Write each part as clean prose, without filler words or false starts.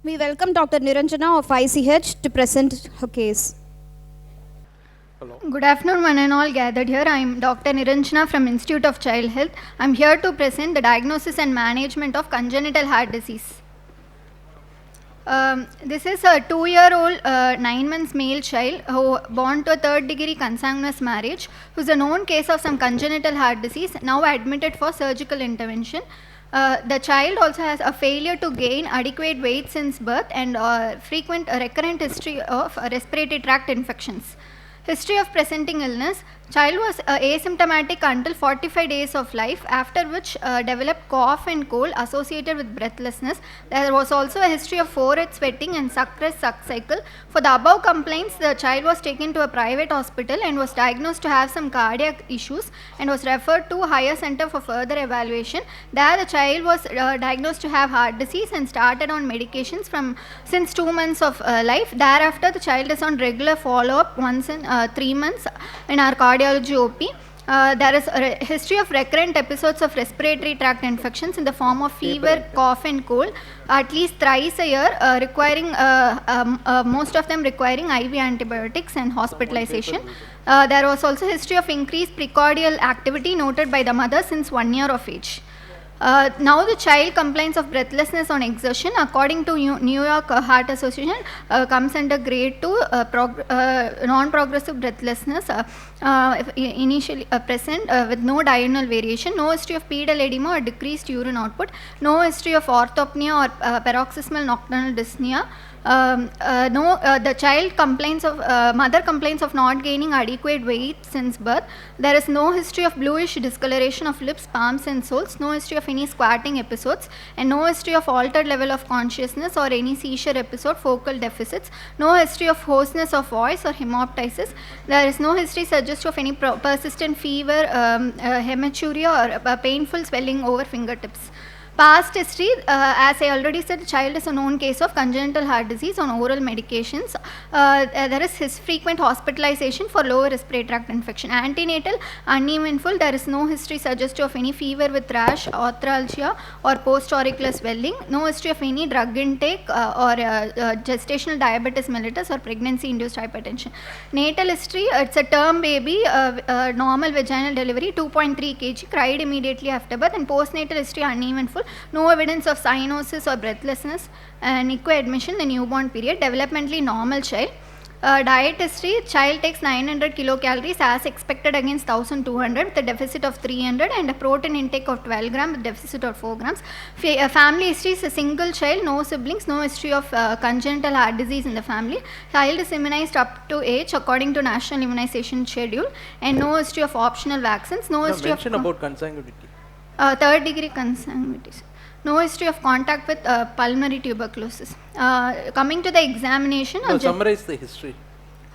We welcome Dr. Niranjana of ICH to present her case. Hello. Good afternoon, one and all gathered here. I am Dr. Niranjana from Institute of Child Health. I am here to present the diagnosis and management of congenital heart disease. This is a 2-year-old, 9 months male child who born to a third-degree consanguineous marriage, who is a known case of some congenital heart disease, now admitted for surgical intervention. The child also has a failure to gain adequate weight since birth and frequent recurrent history of respiratory tract infections. History of presenting illness. Child was asymptomatic until 45 days of life, after which developed cough and cold associated with breathlessness. There was also a history of forehead sweating and suppressed suck cycle. For the above complaints, the child was taken to a private hospital and was diagnosed to have some cardiac issues and was referred to higher center for further evaluation. There the child was diagnosed to have heart disease and started on medications since 2 months of life. Thereafter the child is on regular follow-up once in 3 months in our cardiology OP. There is a history of recurrent episodes of respiratory tract infections in the form of fever, cough and cold, at least thrice a year, requiring most of them requiring IV antibiotics and hospitalization. There was also history of increased precordial activity noted by the mother since 1 year of age. Now the child complains of breathlessness on exertion. According to New York Heart Association, comes under grade 2 non-progressive breathlessness, initially present with no diurnal variation, no history of pedal edema or decreased urine output, no history of orthopnea or paroxysmal nocturnal dyspnea. The child complains of mother complains of not gaining adequate weight since birth. There is no history of bluish discoloration of lips, palms and soles, no history of any squatting episodes, and no history of altered level of consciousness or any seizure episode, focal deficits, no history of hoarseness of voice or hemoptysis. There is no history suggestive of any persistent fever, hematuria or painful swelling over fingertips. Past history, as I already said, the child is a known case of congenital heart disease on oral medications. There is his frequent hospitalization for lower respiratory tract infection. Antenatal, uneventful, there is no history suggestive of any fever with rash, arthralgia or post-auricular swelling, no history of any drug intake or gestational diabetes mellitus or pregnancy-induced hypertension. Natal history, it's a term baby, normal vaginal delivery, 2.3 kg, cried immediately after birth, and postnatal history uneventful. No evidence of cyanosis or breathlessness, NICU admission in the newborn period, developmentally normal child. Diet history, child takes 900 kilocalories as expected against 1200 with a deficit of 300 and a protein intake of 12 grams with deficit of 4 grams. Family history is a single child, no siblings, no history of congenital heart disease in the family. Child is immunized up to age according to national immunization schedule and no history of optional vaccines, no history mention about consanguinity. Third degree consanguinity. No history of contact with pulmonary tuberculosis. Coming to the examination. Summarize the history.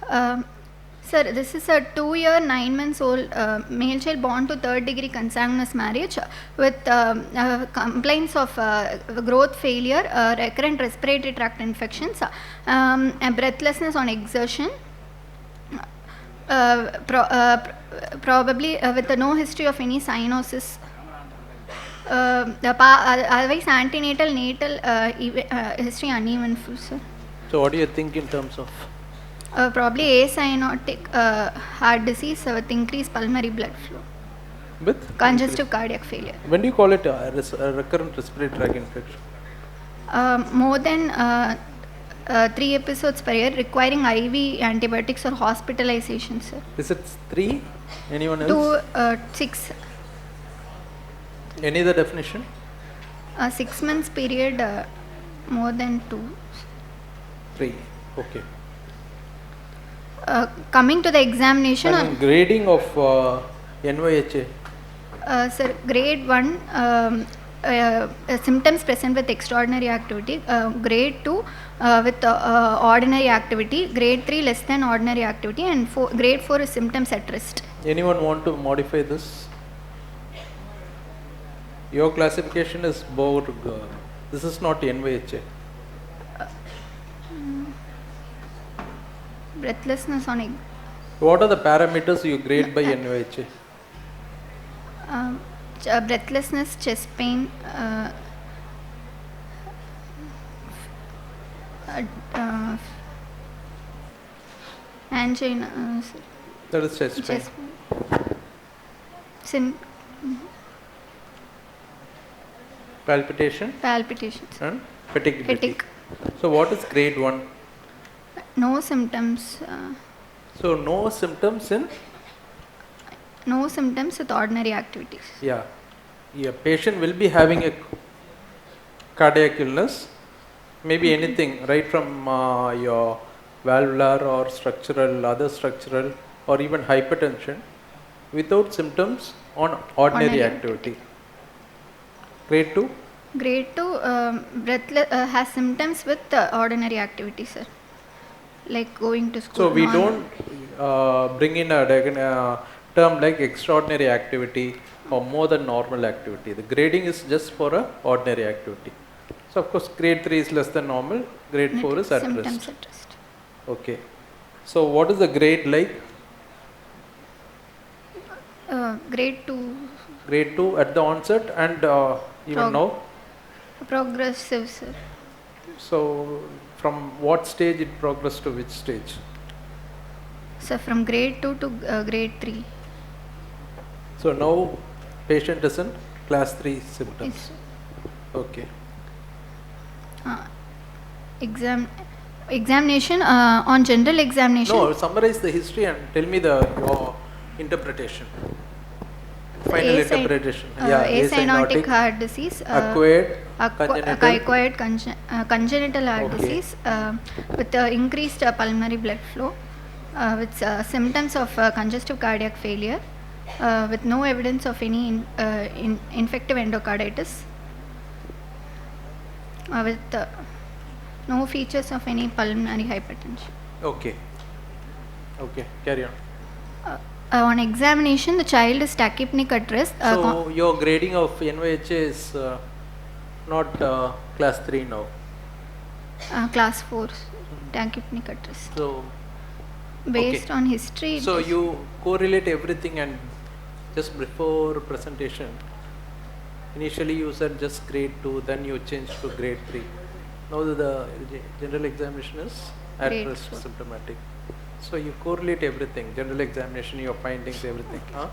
Sir, this is a 2-year, 9 months old male child born to third degree consanguineous marriage with complaints of growth failure, recurrent respiratory tract infections, and breathlessness on exertion. Probably with no history of any cyanosis. Otherwise antenatal, natal history uneventful, sir. So what do you think in terms of? Probably acyanotic heart disease with increased pulmonary blood flow. With? Congestive cardiac failure. When do you call it a recurrent respiratory tract infection? More than 3 episodes per year requiring IV antibiotics or hospitalization, sir. Is it 3? Anyone else? 6. Any other definition? 6 months period, more than 2. 3. Okay. Coming to the examination. And grading of NYHA? Sir, grade 1, symptoms present with extraordinary activity. Grade 2 with ordinary activity. Grade 3 less than ordinary activity. And grade 4 is symptoms at rest. Anyone want to modify this? Your classification is Borg. This is not NYHA. Breathlessness on egg. What are the parameters you grade by NYHA? Breathlessness, chest pain, uh, angina, That is chest pain. chest sim- Palpitation palpitations, and fatigue. fatigue. So what is grade 1? No symptoms. So no symptoms in, No symptoms with ordinary activities. yeah, patient will be having a cardiac illness, maybe anything, right from your valvular or structural, other structural, or even hypertension, without symptoms on ordinary activity. Grade 2? Grade 2 has symptoms with ordinary activities, sir. Like going to school. So we don't bring in a term like extraordinary activity or more than normal activity. The grading is just for a ordinary activity. So of course grade 3 is less than normal, grade 4 is at symptoms rest. at rest. Okay. So what is the grade like? Grade 2. Grade 2 at the onset and even now? Progressive, sir. So from what stage it progressed to which stage? So from grade 2 to grade 3. So now patient is in class 3 symptoms. Yes. Okay. Examination, on general examination. No, summarize the history and tell me your interpretation. Final interpretation. Acyanotic heart disease. Acquired Congenital heart disease with increased pulmonary blood flow, with symptoms of congestive cardiac failure, with no evidence of any infective endocarditis, with no features of any pulmonary hypertension. Okay. Okay, carry on. On examination, the child is tachypneic at rest. So your grading of NYHA is not class 3 now. Class 4, tachypneic at rest. So Based on history. So you correlate everything, and just before presentation, initially you said just grade 2, then you changed to grade 3. Now the general examination is at Grade rest 4. symptomatic. So you correlate everything, general examination, your findings, everything. Huh?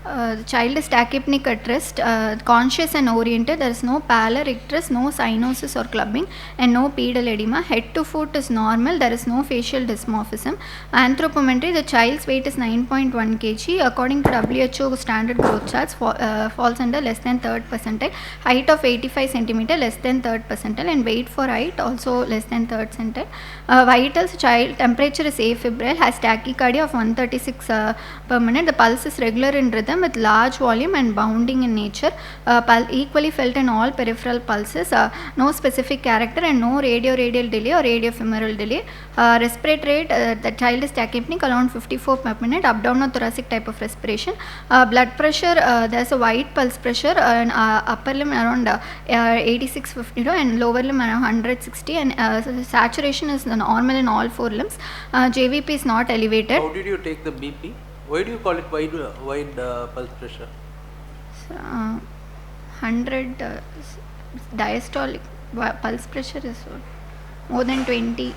The child is tachypneic at rest, conscious and oriented. There is no pallor, icterus, no cyanosis or clubbing, and no pedal edema. Head to foot is normal. There is no facial dysmorphism. Anthropometry, the child's weight is 9.1 kg. According to WHO standard growth charts, falls under less than 3rd percentile. Height of 85 cm, less than 3rd percentile, and weight for height also less than 3rd percentile. Vitals, child temperature is afebrile, has tachycardia of 136 per minute. The pulse is regular in rhythm with large volume and bounding in nature, equally felt in all peripheral pulses, no specific character and no radio-radial delay or radiofemoral delay. Respiratory rate, the child is tachypneic around 54 per minute, abdominothoracic type of respiration. Blood pressure, there is a wide pulse pressure in upper limb around 86/52 and lower limb around 160, and saturation is normal in all 4 limbs. JVP is not elevated. How did you take the BP? Why do you call it wide pulse pressure? 100 diastolic pulse pressure is more than 20.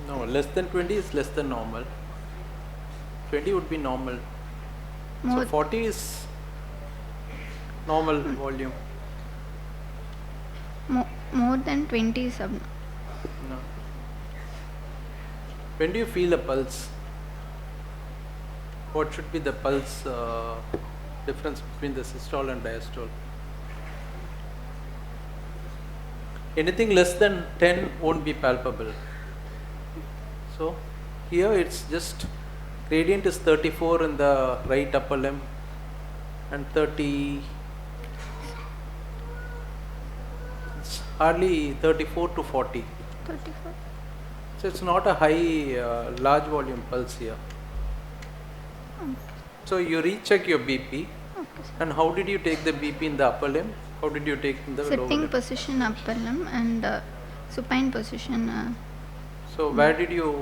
No, less than 20 is less than normal. 20 would be normal. So 40 is normal volume. More than 20 is No. When do you feel a pulse? What should be the pulse difference between the systole and diastole? Anything less than 10 won't be palpable. So here it's just gradient is 34 in the right upper limb and 30, it's hardly 34 to 40. 34. So it's not a high large volume pulse here. So you recheck your BP. And how did you take the BP in the upper limb? How did you take in the lower Sitting limb? position upper limb and supine position. So where did you,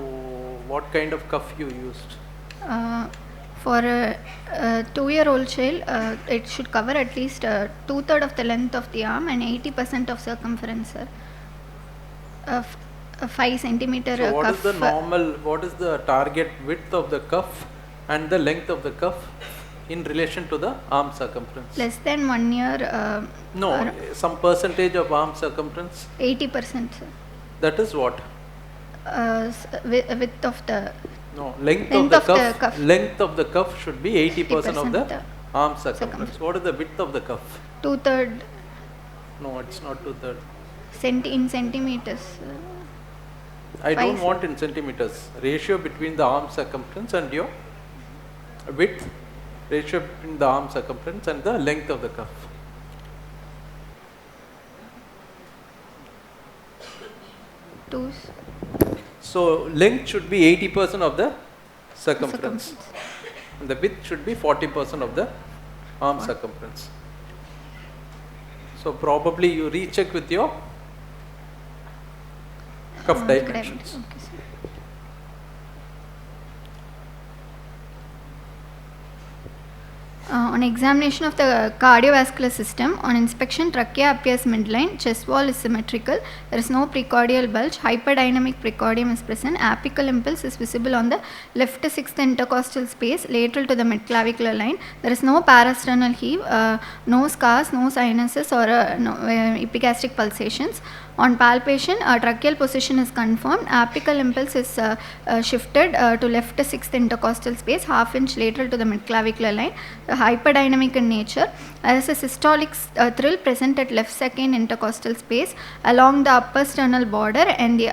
what kind of cuff you used? For a 2-year-old child, it should cover at least 2/3 of the length of the arm and 80% of circumference, sir. 5 centimeter So what cuff. is the normal, what is the target width of the cuff and the length of the cuff in relation to the arm circumference? Less than 1 year. No, some percentage of arm circumference. 80%. Sir. That is what? Width of the. No, length Length of the of cuff. the cuff. Length of the cuff should be 80% of the arm circumference. circumference. What is the width of the cuff? 2/3 No, it's not 2/3. in centimeters. I don't 5 want in centimeters. Ratio between the arm circumference and your width. Ratio between the arm circumference and the length of the cuff. Two. So length should be 80% of the circumference. And the width should be 40% of the arm circumference. So probably you recheck with your cuff dimensions. Okay, sir. On examination of the cardiovascular system, on inspection, trachea appears midline, chest wall is symmetrical, there is no precordial bulge, hyperdynamic precordium is present, apical impulse is visible on the left 6th intercostal space, lateral to the midclavicular line, there is no parasternal heave, no scars, no sinuses or no, epigastric pulsations. On palpation, tracheal position is confirmed, apical impulse is shifted to left 6th intercostal space, half inch lateral to the midclavicular line, hyperdynamic in nature. There is a systolic thrill present at left 2nd intercostal space along the upper sternal border and the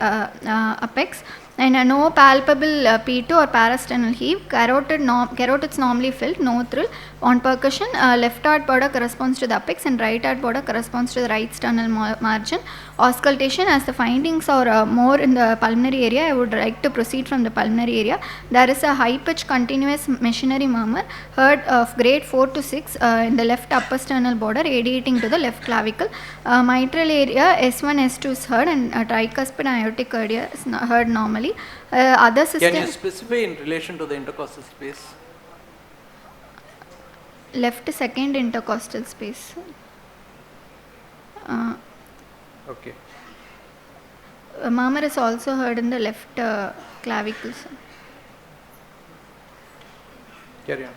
apex. And no palpable P2 or parasternal heave, carotids normally filled, no thrill. On percussion, left heart border corresponds to the apex and right heart border corresponds to the right sternal margin. Auscultation, as the findings are more in the pulmonary area, I would like to proceed from the pulmonary area. There is a high pitch continuous machinery murmur heard of grade 4 to 6 in the left upper sternal border radiating to the left clavicle. Mitral area S1, S2 is heard and tricuspid aortic area is heard normally. Other systems. Can you specify in relation to the intercostal space? Left 2nd intercostal space. Okay. Murmur is also heard in the left clavicle. Carry on.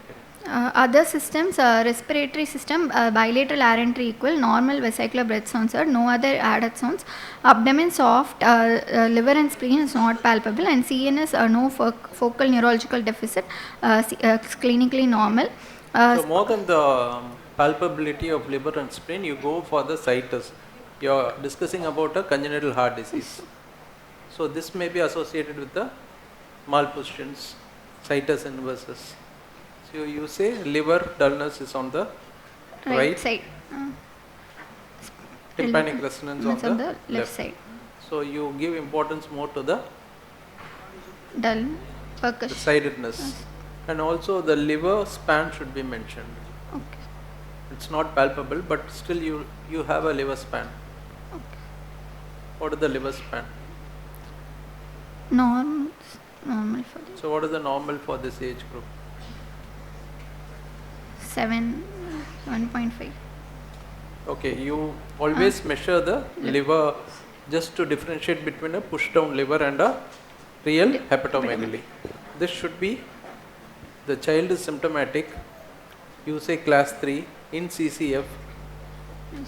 Other systems, respiratory system, bilateral air entry equal, normal vesicular breath sounds heard, no other added sounds. Abdomen soft, liver and spleen is not palpable, and CNS no focal neurological deficit, clinically normal. So more than the palpability of liver and spleen, you go for the situs. You are discussing about a congenital heart disease. So this may be associated with the malpositions, situs inversus. So you say liver dullness is on the right side. Tympanic resonance on the left side. So you give importance more to the dull percussion. sidedness. And also the liver span should be mentioned. Okay. It's not palpable, but still you have a liver span. Okay. What is the liver span? Normal for this. So what is the normal for this age group? 7.5. Okay, you always measure the liver just to differentiate between a push down liver and a real hepatomegaly. This should be, the child is symptomatic, you say class 3 in CCF,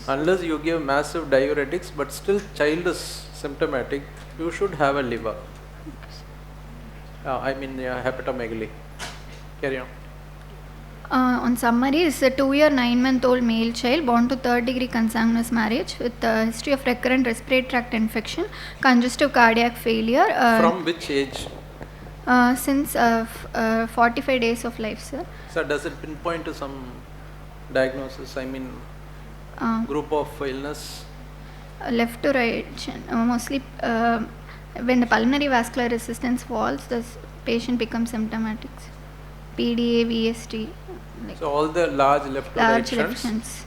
unless you give massive diuretics but still child is symptomatic, you should have a liver. Hepatomegaly. Carry on. On summary, is a 2-year 9-month-old male child born to 3rd-degree consanguineous marriage with a history of recurrent respiratory tract infection, congestive cardiac failure. From which age? Since 45 days of life, sir. So does it pinpoint to some diagnosis? Group of illness? Left to right, mostly when the pulmonary vascular resistance falls, the patient becomes symptomatic. PDA, VST. So all the large left to right shunts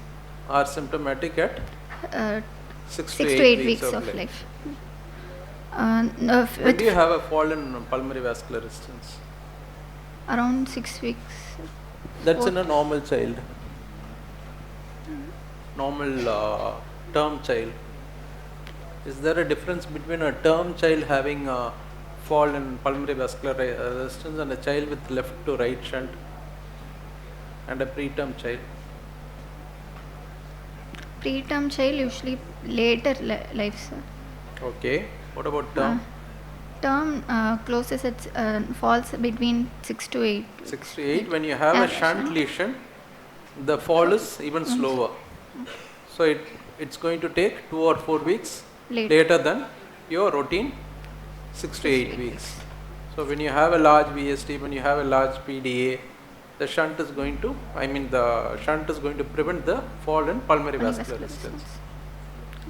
are symptomatic at 6 to 8 weeks of life. When do you have a fall in pulmonary vascular resistance? Around 6 weeks. That's in a normal child. Normal term child. Is there a difference between a term child having a fall in pulmonary vascular resistance and a child with left to right shunt and a preterm child? Preterm child usually later life, sir. Okay. What about term? Term closes its falls between 6 to 8. 6 to 8. When you have a shunt lesion, the fall is even slower. So it's going to take 2 or 4 weeks later than your routine 6 to 8 weeks. So when you have a large VST, when you have a large PDA, the shunt is going to prevent the fall in pulmonary vascular resistance.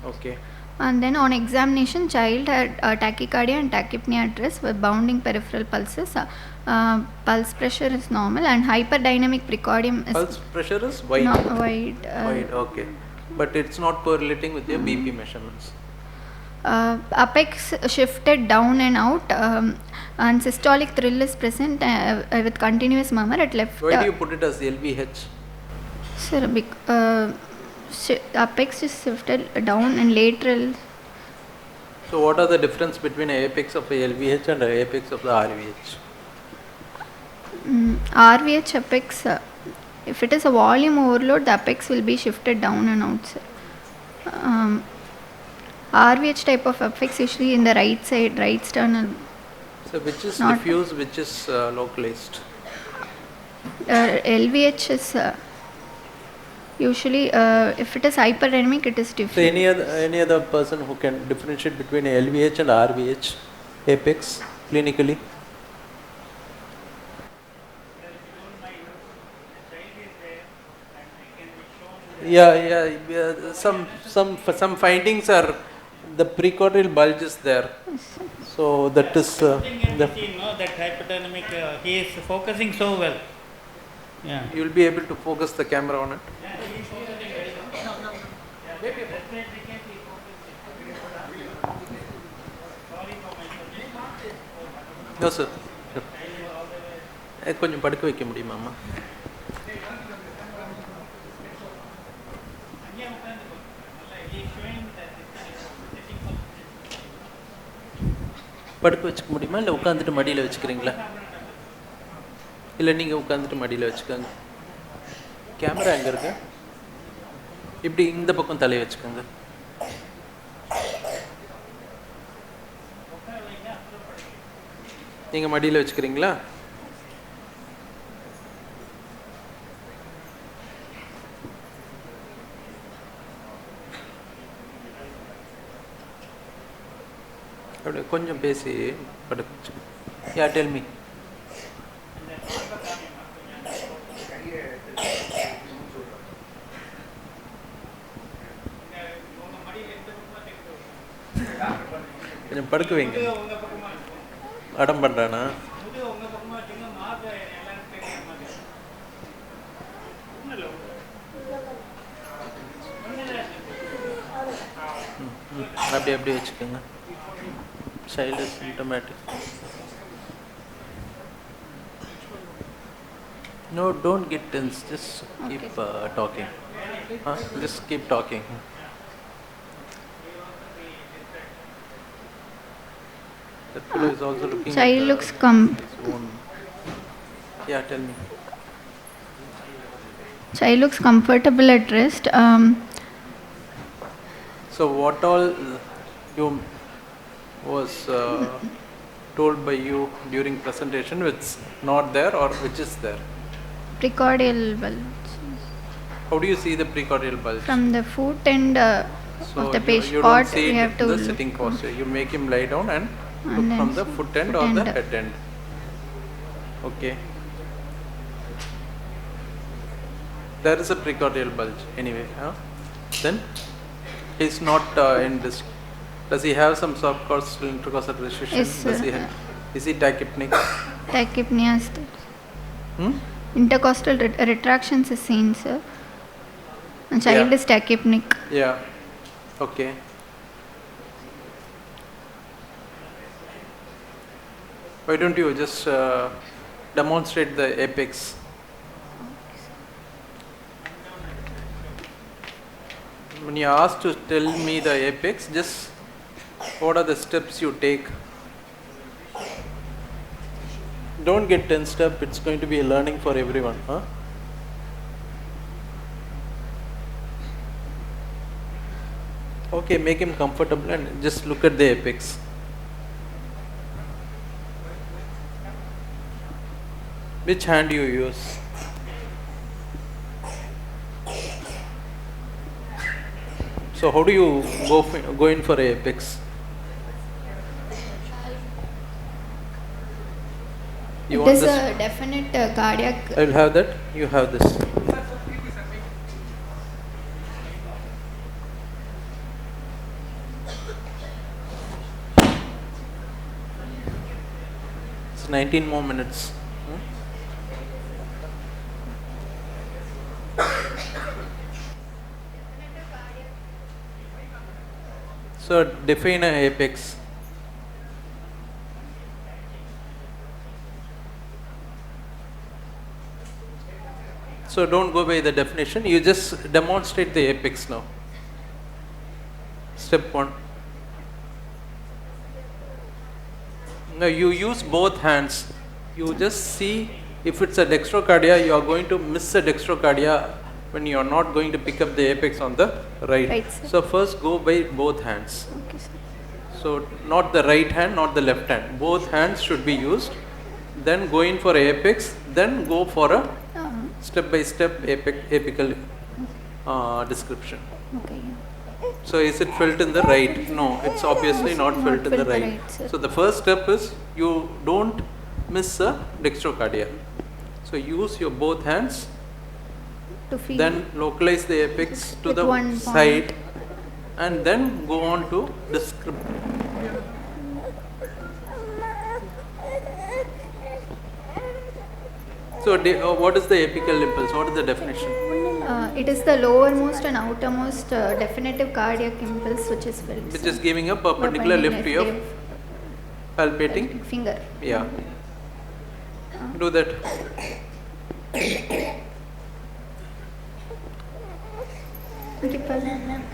Okay. And then on examination, child had tachycardia and tachypnea at rest with bounding peripheral pulses. Pulse pressure is normal and hyperdynamic precordium is... Pulse pressure is wide. Wide. Okay. But it's not correlating with your BP measurements. Apex shifted down and out, and systolic thrill is present with continuous murmur at left. Why do you put it as LVH? Sir, apex is shifted down and lateral. So what are the difference between a apex of a LVH and a apex of the RVH? RVH apex, if it is a volume overload, the apex will be shifted down and out, sir. RVH type of apex usually in the right side, right sternal. So which is diffuse, which is localized? LVH is usually, if it is hyperdynamic, it is diffuse. So any other person who can differentiate between LVH and RVH apex clinically? Yeah. Some findings are the precordial bulge is there. So that is that hyperdynamic. He is focusing so well. Yeah. You will be able to focus the camera on it. No sir. கொஞ்சம் படுக்க வைக்க முடியுமா அம்மா? படுக்க வச்சுக்க முடியுமா இல்லை உட்காந்துட்டு மடியில் வச்சுக்கிறீங்களா? இல்லை நீங்கள் உட்காந்துட்டு மடியில் வச்சுக்கோங்க. கேமரா எங்கே இருக்கு? இப்படி இந்த பக்கம் தலையை வச்சுக்கோங்க. நீங்கள் மடியில் வச்சுக்கிறீங்களா? அப்படியே கொஞ்சம் பேசி படுக்க வச்சுக்கோங்க. யா டெல் மீ. கொஞ்சம் படுக்க வைங்க. அடம் பண்ணுறானா? அப்படி வச்சுக்கோங்க. Child is symptomatic. No, don't get tense. Just keep talking. Just keep talking. That fellow is also looking. Child looks Yeah, tell me. Child looks comfortable at rest. So what all you was told by you during presentation which not there or which is there? Precordial bulge. How do you see the precordial bulge? From the foot end of the patient you part, don't see we it have in to the sitting posture. You make him lie down and look then from the foot end or the head end. Okay. There is a precordial bulge anyway. Then he's not in this. Does he have some subcostal intercostal restriction? Yes, sir. Is he tachypnic? Tachypnea is there. Intercostal retractions is seen, sir. The child is tachypnic. Yeah. Okay. Why don't you just demonstrate the apex? When you are asked to tell me the apex, just What are the steps you take? Don't get tensed up, it's going to be a learning for everyone. Huh? Okay, make him comfortable and just look at the apex. Which hand you use? So how do you go in for apex? You It want is this? a definite cardiac. I will have that. You have this. It's 19 more minutes. So define an apex. So don't go by the definition, you just demonstrate the apex now. Step 1. Now you use both hands. You just see if it's a dextrocardia, you are going to miss a dextrocardia when you are not going to pick up the apex on the right. Right, sir. So first go by both hands. Okay, sir. So not the right hand, not the left hand. Both hands should be used. Then go in for apex. Then go for a step by step apical description. Okay. Yeah. So is it felt in the right? No, it's obviously not felt in the right. Sir. So the first step is you don't miss a dextrocardia. So use your both hands. To feel. Then localize the apex to With the one side, and then go on to describe. So what is the apical impulse? What is the definition? It is the lowermost and outermost definitive cardiac impulse which is felt. Which is giving a perpendicular lift to your palpating. finger. Yeah. Do that.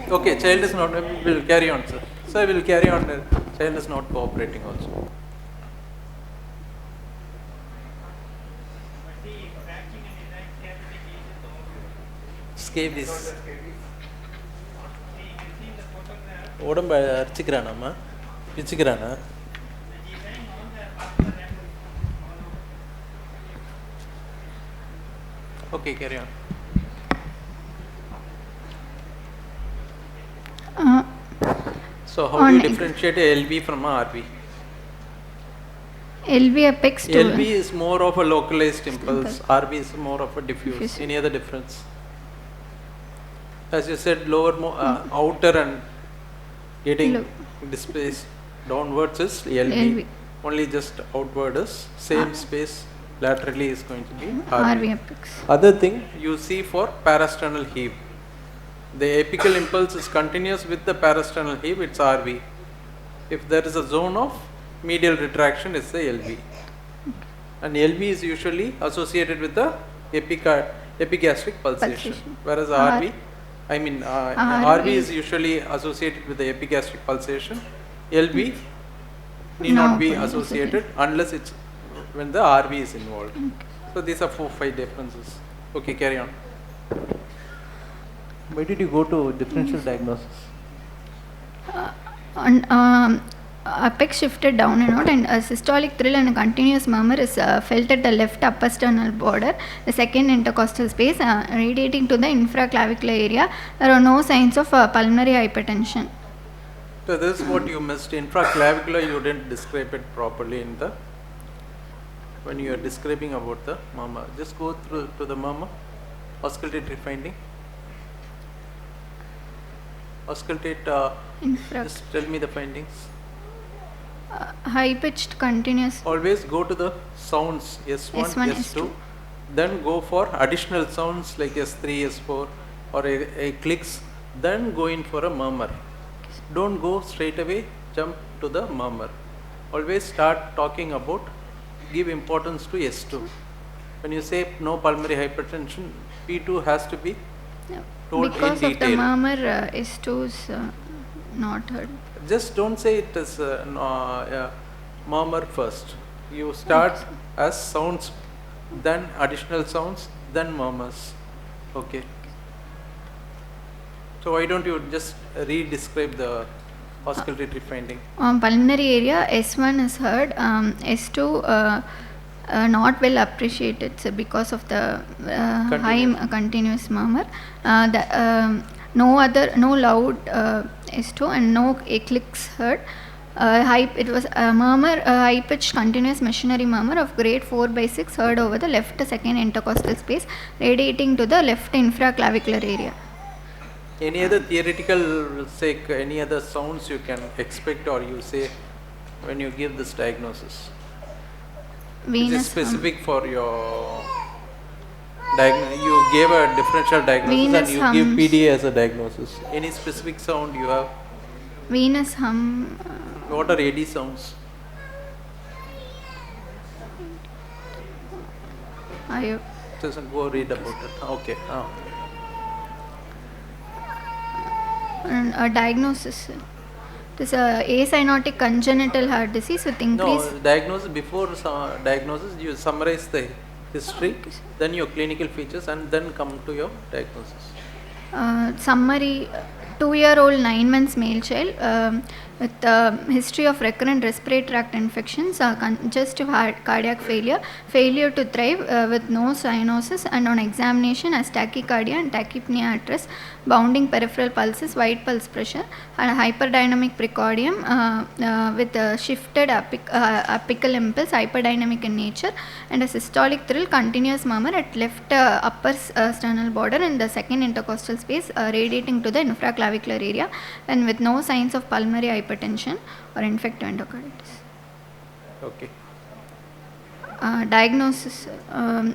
Okay, child is not. Will carry on, sir. Sir, will carry on. Child is not cooperating also. Scabies. உடம்ப அரிச்சிக்கிறானாம்மா பிச்சுக்கிறானா Okay, carry on. So how do you differentiate a LV from a RV? LV apex to LV is more of a localized impulse, RV is more of a diffuse. Any other difference? As you said, outer and getting displaced downwards is LV. Only just outward is same space laterally is going to be RV. apex. Other thing you see for parasternal heave. The apical impulse is continuous with the parasternal heave, it's RV. If there is a zone of medial retraction, it's the LV. And LV is usually associated with the epigastric pulsation. Whereas RV is usually associated with the epigastric pulsation. LV need not be associated unless it's when the RV is involved. So these are 4-5 differences. Okay, carry on. Why did you go to differential diagnosis? Apex shifted down and out, and a systolic thrill and a continuous murmur is felt at the left upper sternal border, the second intercostal space, radiating to the infraclavicular area. There are no signs of pulmonary hypertension. So this is what you missed. Infraclavicular, you didn't describe it properly in the when you are describing about the murmur. Just go through to the murmur. Auscultatory finding. Auscultate. Just tell me the findings. High pitched continuous. Always go to the sounds S1, S1, S2. Then go for additional sounds like S3, S4 or a clicks. Then go in for a murmur. Don't go straight away, jump to the murmur. Always start talking about, give importance to S2. When you say no pulmonary hypertension, P2 has to be told because in of detail. the murmur, S2's Not heard. Just don't say it as murmur first. You start as sounds, then additional sounds, then murmurs. Okay. So why don't you just re-describe the auscultatory finding? Pulmonary area, S1 is heard, S2 not well appreciated, so because of the high continuous murmur. No loud S2 and no clicks heard. It was a murmur, high pitched continuous machinery murmur of grade 4/6 heard over the left second intercostal space, radiating to the left infraclavicular area. Any other theoretical sake, any other sounds you can expect or you say when you give this diagnosis? Which is specific for your you gave a differential diagnosis and you give PDA as a diagnosis. Any specific sound you have? Venous hum. What are AD sounds? Just go read about it. Okay. And a diagnosis. It is a acyanotic congenital heart disease with increased. No, diagnosis, before diagnosis you summarize the history, then your clinical features and then come to your diagnosis. Summary, 2-year-old 9 months male child with history of recurrent respiratory tract infections, congestive cardiac failure, failure to thrive with no cyanosis, and on examination as tachycardia and tachypnea at rest, bounding peripheral pulses, wide pulse pressure, and hyperdynamic precordium with shifted apical impulse, hyperdynamic in nature, and a systolic thrill, continuous murmur at left upper sternal border in the second intercostal space, radiating to the infraclavicular area, and with no signs of pulmonary hypertension or infective endocarditis. Okay. Diagnosis,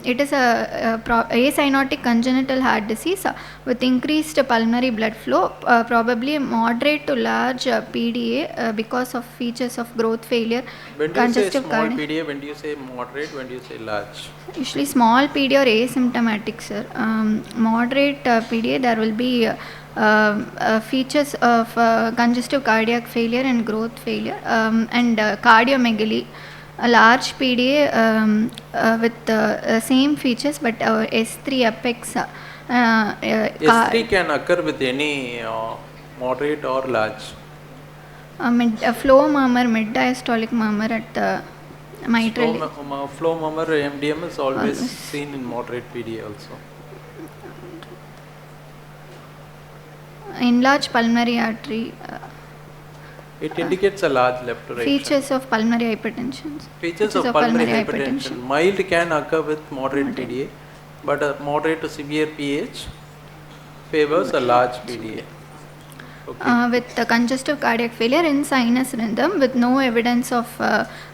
it is a acyanotic congenital heart disease with increased pulmonary blood flow, probably moderate to large PDA because of features of growth failure. When do you say small PDA, when do you say moderate, when do you say large? Usually small PDA or asymptomatic, sir. Moderate PDA, there will be features of congestive cardiac failure and growth failure and cardiomegaly. A large PDA with the same features but S3 apex. S3 can occur with any moderate or large? Flow murmur, mid diastolic murmur at the mitral. Flow murmur MDM is always seen in moderate PDA also. Enlarged pulmonary artery. It indicates a large left to right. Features of pulmonary hypertension. Features of pulmonary hypertension. Mild can occur with moderate PDA, but a moderate to severe PH favors a large PDA. Okay. With the congestive cardiac failure in sinus rhythm with no evidence of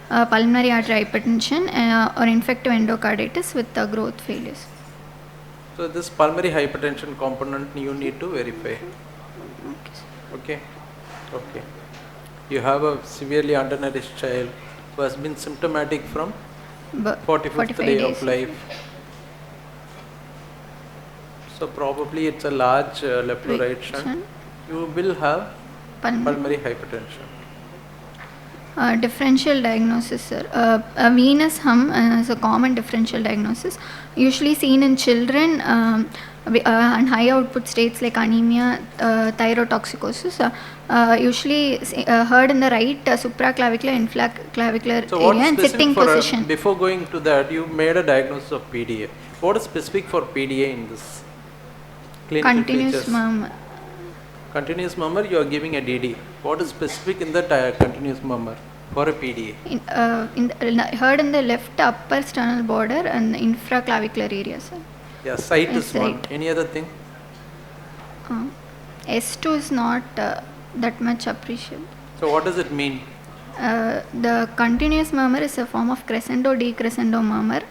pulmonary artery hypertension or infective endocarditis with the growth failures. So this pulmonary hypertension component you need to verify. Okay. Okay. You have a severely undernourished child who has been symptomatic from 45th day of life. So probably it's a large left to right shunt. You will have pulmonary hypertension. Differential diagnosis, sir. A venous hum is a common differential diagnosis, usually seen in children and high output states like anemia, thyrotoxicosis, usually heard in the right supraclavicular, infraclavicular area and sitting position. Before going to that, you made a diagnosis of PDA. What is specific for PDA in this clinical continuous features? murmur. Continuous murmur, you are giving a DD. What is specific in that continuous murmur for a PDA? Heard in the left upper sternal border and the infraclavicular area, sir. Yeah, sight is one. Right. Any other thing? S2 is not that much appreciable. So what does it mean? The continuous murmur is a form of crescendo decrescendo murmur.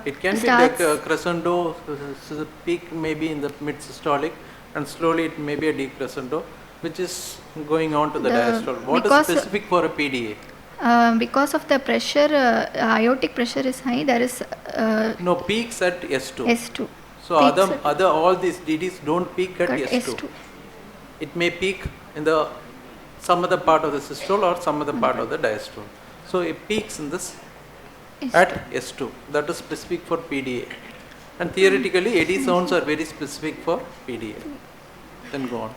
It can be like a crescendo, so the peak may be in the mid systolic and slowly it may be a decrescendo which is going on to the diastole. What is specific for a PDA? Because of the pressure, aortic pressure is high, there is no peaks at S2. S2. So other all these DDs don't peak at S2. It may peak in the some other part of the systole or some other part of the diastole. So it peaks in this at S2. That is specific for PDA. And theoretically, eddy sounds are very specific for PDA. Then go on.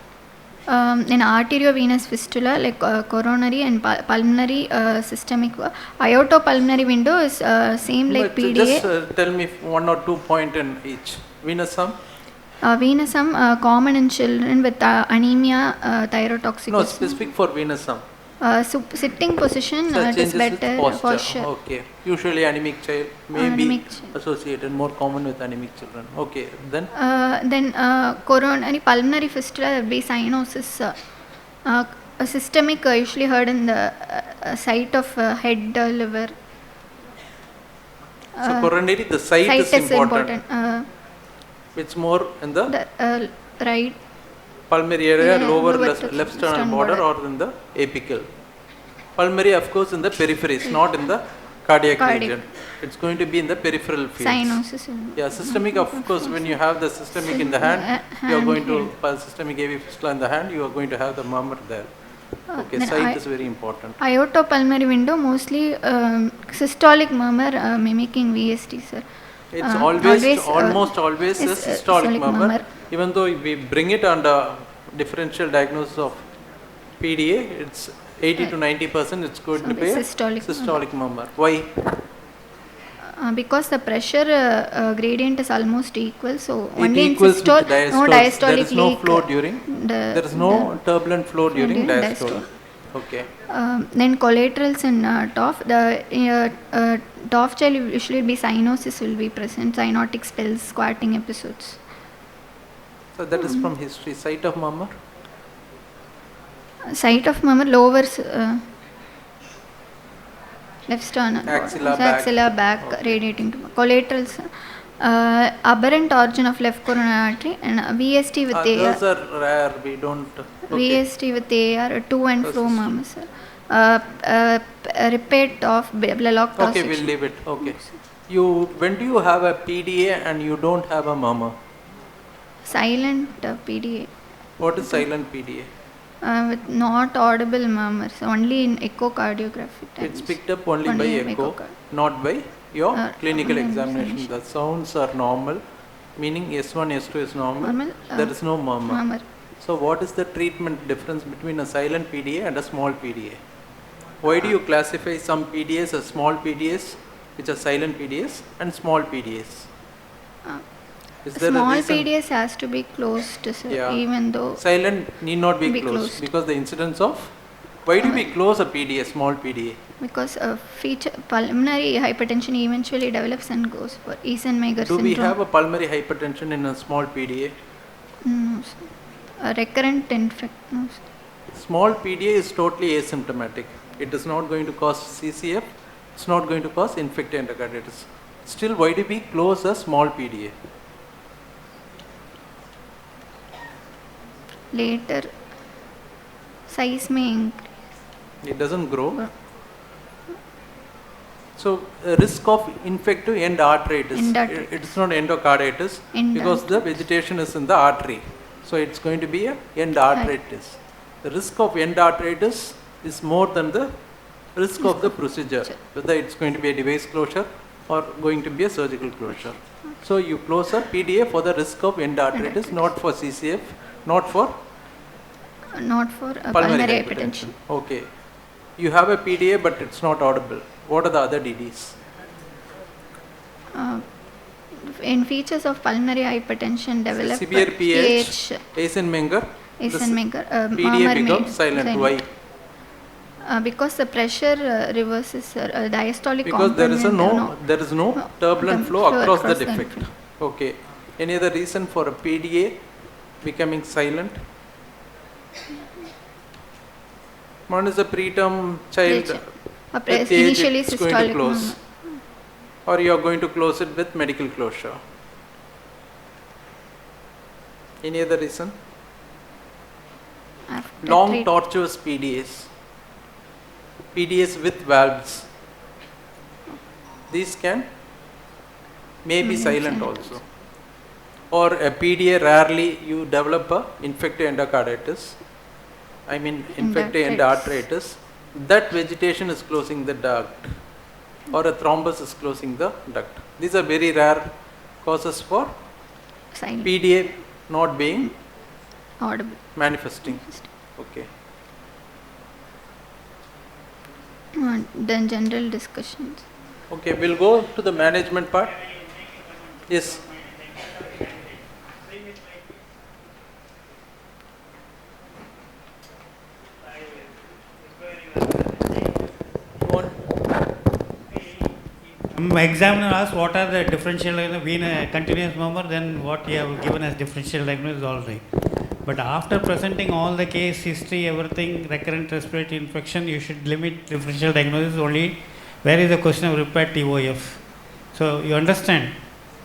In arteriovenous fistula, like coronary and pulmonary systemic, aortopulmonary window is same like But PDA. Just tell me 1 or 2 points in each. Venous Venous common in children with anemia, thyrotoxicosis. No, specific for venous Sitting position, it is changes with better posture. Okay. Usually anemic child may Anemic be child. associated, more common with anemic children. Okay. Then Then coronary pulmonary fistula will be cyanosis. Systemic usually heard in the site of head, liver. so coronary, the site is important. It's more in the Right. pulmonary area, Yeah, lower lower left sternal sternal border, border. or in the apical. Pulmonary, of course, in the peripheries, not in the cardiac region. It's going to be in the peripheral fields. Cyanosis. Yeah, systemic, of course, when you have the systemic in the hand, you are going to, systemic AV fistula in the hand, you are going to have the murmur there. Okay, then site is very important. Aortopulmonary window mostly systolic murmur mimicking VST, sir. It's always, always, almost always a is systolic systolic murmur. murmur. Even though we bring it under differential diagnosis of PDA, it's 80 to 90% it's going to be a Systolic murmur. Why? Because the pressure gradient is almost equal, so It only in equals systole, with diastole. no diastolic There is no leak. flow during, there is no turbulent flow during during diastole. Okay. Then collaterals in TOF, the TOF child usually be cyanosis will be present, cyanotic spells, squatting episodes. So that is from history. Site of murmur? Site of murmur lower left sternal, Axilla back. back radiating to collaterals. Aberrant origin of left coronary artery and VST with Those AR. are rare. We don't. VST with AR, to and fro murmurs. Repeat of Blalock Okay, section. we'll leave it. Okay. When do you have a PDA and you don't have a murmur? Silent PDA. What is silent PDA? With not audible murmurs, only in echocardiography times. It's picked up only by echo, not by your clinical examination. The sounds are normal, meaning S1, S2 is normal. There is no murmur. So what is the treatment difference between a silent PDA and a small PDA? Why do you classify some PDAs as small PDAs, which are silent PDAs, and small PDAs? Is there Small a reason? PDAs has to be closed, sir, Yeah. even though Silent need not be Be closed, closed. because the incidence of, why do we close a PDA, small PDA? because feature pulmonary hypertension eventually develops and goes for Eisenmenger Do syndrome. we have a pulmonary hypertension in a small PDA? No, sir. A recurrent infect. No, sir. Small PDA is totally asymptomatic. It is not going to cause CCF. It's not going to cause infected endocarditis. Still, why do we close a small PDA? Later, size may increase. It doesn't grow. So, risk of infective end arteritis. Endarteritis. It is not endocarditis because the vegetation is in the artery. So, it's going to be a end arteritis. The risk of end arteritis is more than the risk of the procedure, whether it's going to be a device closure or going to be a surgical closure. So, you close a PDA for the risk of end arteritis, not for CCF, not for pulmonary hypertension. Okay. You have a PDA but it's not audible. What are the other DDs? In features of pulmonary hypertension develop Severe PH, Eisenmenger, Eisenmenger, PDA murmur becomes may- silent. Why? Because the pressure reverses diastolic Because there is component, there is no turbulent flow across the defect. Okay. Any other reason for a PDA becoming silent? One is a preterm child. With age, initially it's going to systolic close, murmur. or you are going to close it with medical closure. Any other reason? After Long tortuous PDAs, PDAs with valves. These may be silent also. Or a PDA, rarely you develop a infective endocarditis. I mean infected endarteritis, that vegetation is closing the duct, or a thrombus is closing the duct. These are very rare causes for PDA not being audible. manifesting. Okay. Then general discussions. Okay, we'll go to the management part. Yes. Examiner asks what are the differential diagnosis, being a continuous murmur, then what you have given as differential diagnosis is all right. But after presenting all the case history, everything, recurrent respiratory infection, you should limit differential diagnosis only where is the question of repair TOF. So you understand.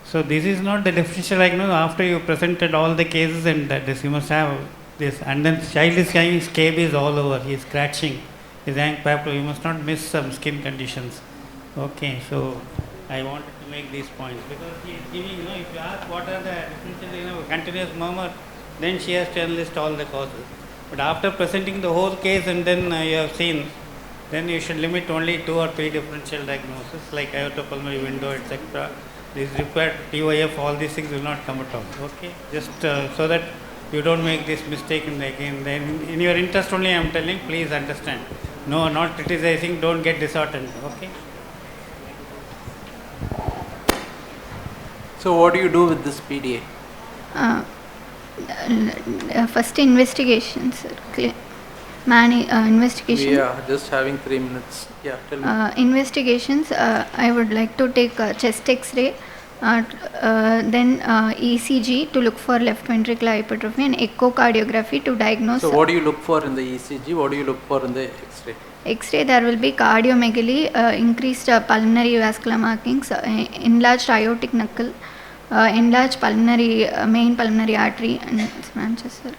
So this is not the differential diagnosis after you presented all the cases and this, you must have this. And then child is saying his scabies all over, he is scratching, his papro, you must not miss some skin conditions. Okay, so I wanted to make these points because he is giving, if you ask what are the differential, continuous murmur, then she has to enlist all the causes. But after presenting the whole case and then you have seen, then you should limit only 2 or 3 differential diagnoses like aortopulmonary window, etc. This required TOF, all these things will not come at all. Okay, just so that you don't make this mistake and again. Then in your interest only I am telling, please understand. No, not criticizing, don't get disheartened. Okay. So what do you do with this PDA? First investigations, investigation. We are just having 3 minutes. Yeah, tell me. Investigations, I would like to take chest X-ray, then ECG to look for left ventricular hypertrophy and echocardiography to diagnose. So what do you look for in the ECG? What do you look for in the X-ray? X-ray, there will be cardiomegaly, increased pulmonary vascular markings, enlarged aortic knuckle, enlarged pulmonary main pulmonary artery and Manchester.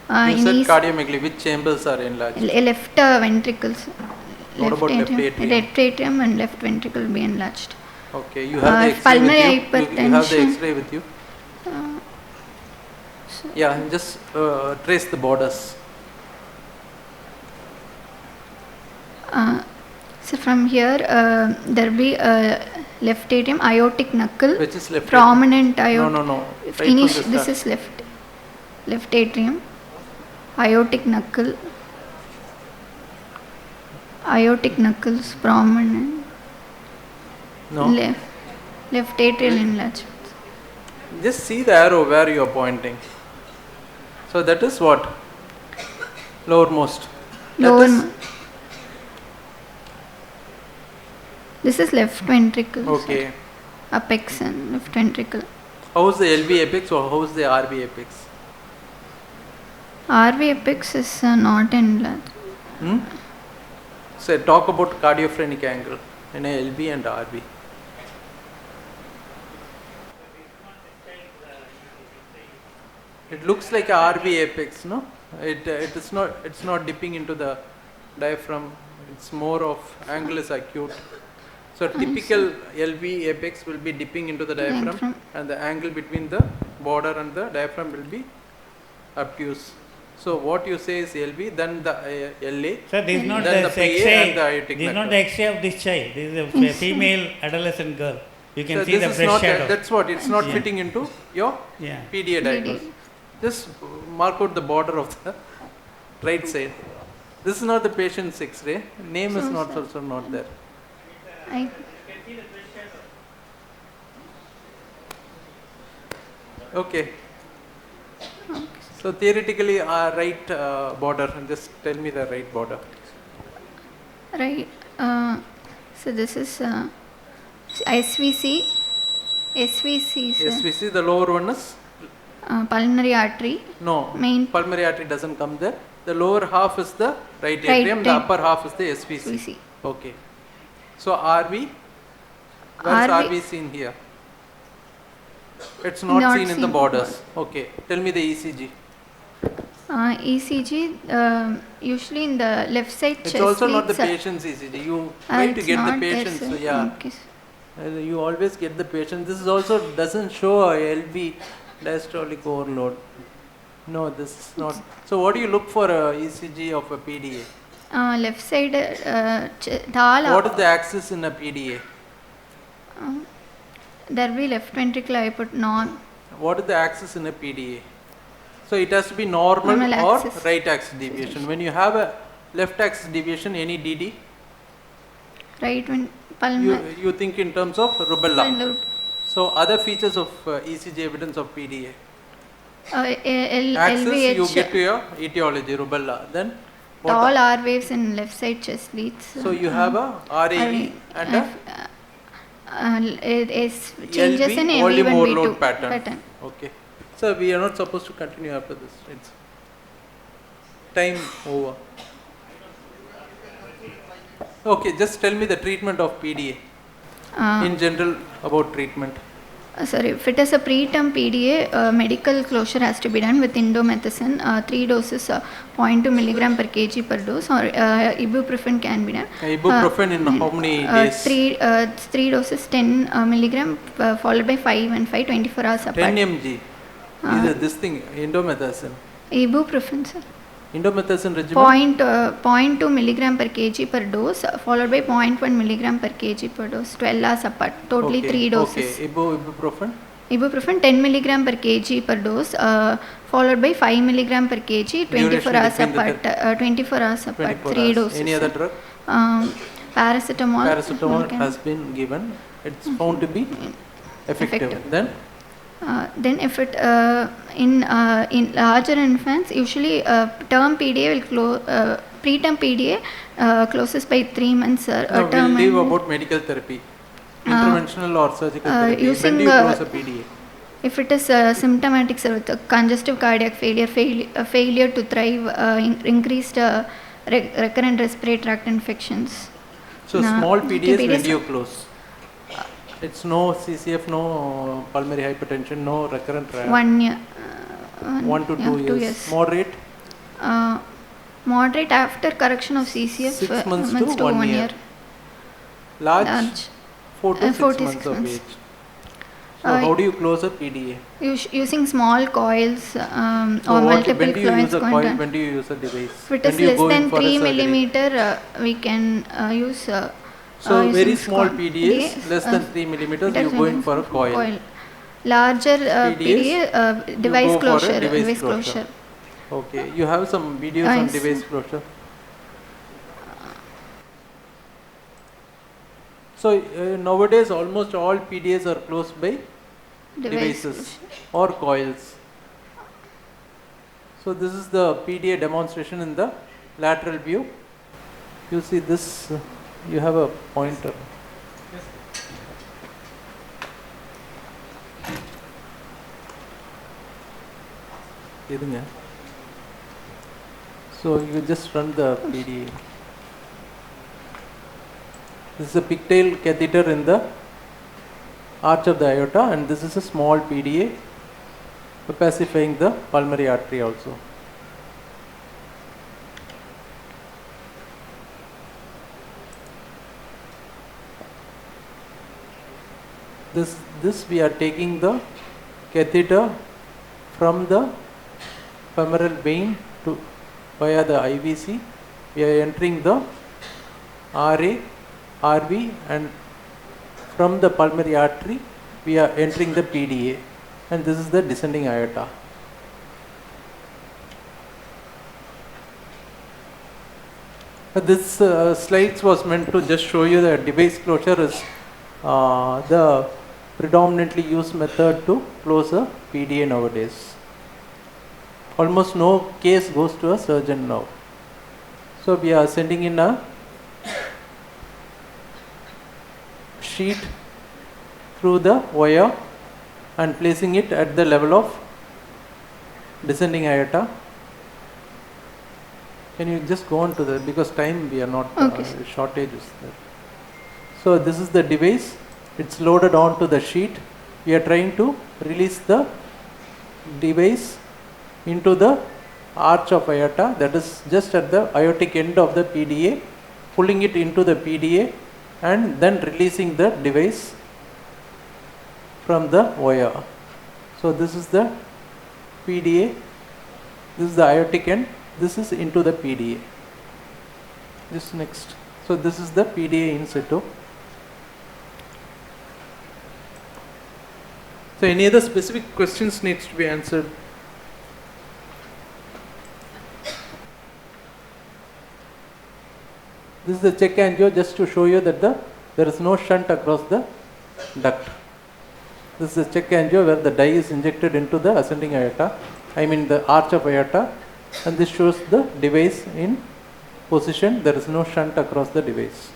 You said cardiomegaly. Which chambers are enlarged? Left ventricles. What about left atrium? Left atrium and left ventricle will be enlarged. Okay, you have the X-ray pulmonary with you. You have the X-ray with you. Yeah, just trace the borders. So from here, there will be left atrium, aortic knuckle. Which is left prominent atrium? aortic. No. Right, this is left atrium, aortic knuckle. Aortic knuckles prominent. No. Left atrial enlargement. Just see the arrow where you are pointing. So that is what? Lowermost. This is left ventricle. Okay. Sir. Apex and left ventricle. How is the LV apex or how is the RV apex? RV apex is not enlarged. So talk about cardiophrenic angle in a LV and RV. It looks like a RV apex, no? It's not dipping into the diaphragm. It's more of angle is acute. So typical LV apex will be dipping into the diaphragm and the angle between the border and the diaphragm will be obtuse. So what you say is LV, then the LA, so this is not then the the PA X-ray, and the aortic this is not knuckle. the X-ray of this child. This is a female adolescent girl. You can So see the this is breast not shadow. that's what it's not fitting into your PDA diagnosis. Just mark out the border of the right side. This is not the patient's X-ray. Name is not also not there. Okay. So theoretically, right border. Just tell me the right border. Right. So this is SVC. SVC. SVC. The lower one is pulmonary artery. No. Main pulmonary artery doesn't come there. The lower half is the right atrium. The upper half is the SVC. Okay. So RV. Where is RV seen here? It's not seen in the borders. Okay. Tell me the ECG. ECG usually in the left side chest. It's also not the patient's ECG. You try to get the patient. So yeah. Okay. You always get the patient. This is also doesn't show a LV diastolic overload. No, this is not. So what do you look for a ECG of a PDA? Left side, thal. What is the axis in a PDA? There will be left ventricle, I put non. What is the axis in a PDA? So it has to be normal Normal or axis. right axis deviation. When you have a left axis deviation, any DD, Right when palmar. you think in terms of rubella. So other features of ECG evidence of PDA. Axis, LVH. you get to your etiology, rubella. Then what Tall R waves in left side chest leads. So you have a RAE and a it is changes LV, in volume MV1 overload V2 pattern. Okay. So we are not supposed to continue after this. It's time over. Okay, just tell me the treatment of PDA. In general, about treatment. Sorry, if it is a preterm PDA, medical closure has to be done with indomethacin, 3 doses, 0.2 milligram per kg per dose, or ibuprofen can be done. Ibuprofen in how many days? 3 doses, 10 milligram, followed by 5 and 5, 24 hours apart. 10 mg. Is this thing, indomethacin? Ibuprofen, sir. Indomethacin regimen? 0.2 milligram per kg per dose, followed by 0.1 milligram per kg per dose, 12 hours apart, totally 3 doses. Okay, ibuprofen? Ibuprofen 10 milligram per kg per dose, followed by 5 milligram per kg, 24 hours apart, 24 hours apart, 3 doses. Any other drug? Paracetamol. Paracetamol has been given. It's found to be effective. Then if it in larger infants, usually term PDA will preterm PDA closes by 3 months. No, we'll leave about medical therapy, interventional or surgical therapy. When do you close a PDA? If it is symptomatic, sir, with congestive cardiac failure, failure to thrive, increased recurrent respiratory tract infections. So small PDAs, when do you close? It's no CCF, no pulmonary hypertension, no recurrent. 1 year. 1 to 2 years. Moderate? Moderate after correction of CCF. 6 months to 1 year. Large? 4 to 6 months of age. So how do you close a PDA? Using small coils or multiple when do you use a coils. coil? When do you use a device? If it is less than 3 millimeter, we can use. So very small PDAs, less than 3 millimeters, you go in for a coil. Larger PDA, device closure. Device closure. Okay, you have some videos on device closure. So nowadays almost all PDAs are closed by devices or coils. So this is the PDA demonstration in the lateral view. You see this. You have a pointer. So you just run the PDA. This is a pigtail catheter in the arch of the aorta, and this is a small PDA opacifying the pulmonary artery also. This we are taking the catheter from the femoral vein to via the IVC. We are entering the RA, RV, and from the pulmonary artery we are entering the PDA, and this is the descending aorta. This slides was meant to just show you that device closure is the predominantly used method to close a PDA nowadays. Almost no case goes to a surgeon now. So we are sending in a sheet through the wire and placing it at the level of descending aorta. Can you just go on to the, because time we are not, shortage is there. So this is the device, it's loaded onto the sheet. We are trying to release the device into the arch of aorta, that is just at the aortic end of the PDA, pulling it into the PDA and then releasing the device from the wire. So this is the PDA This is the aortic end. This is into the PDA. This next. So this is the PDA in situ. So any other specific questions needs to be answered? This is the check angio just to show you that there is no shunt across the duct. This is the check angio where the dye is injected into the ascending aorta, I mean the arch of aorta, and this shows the device in position. There is no shunt across the device.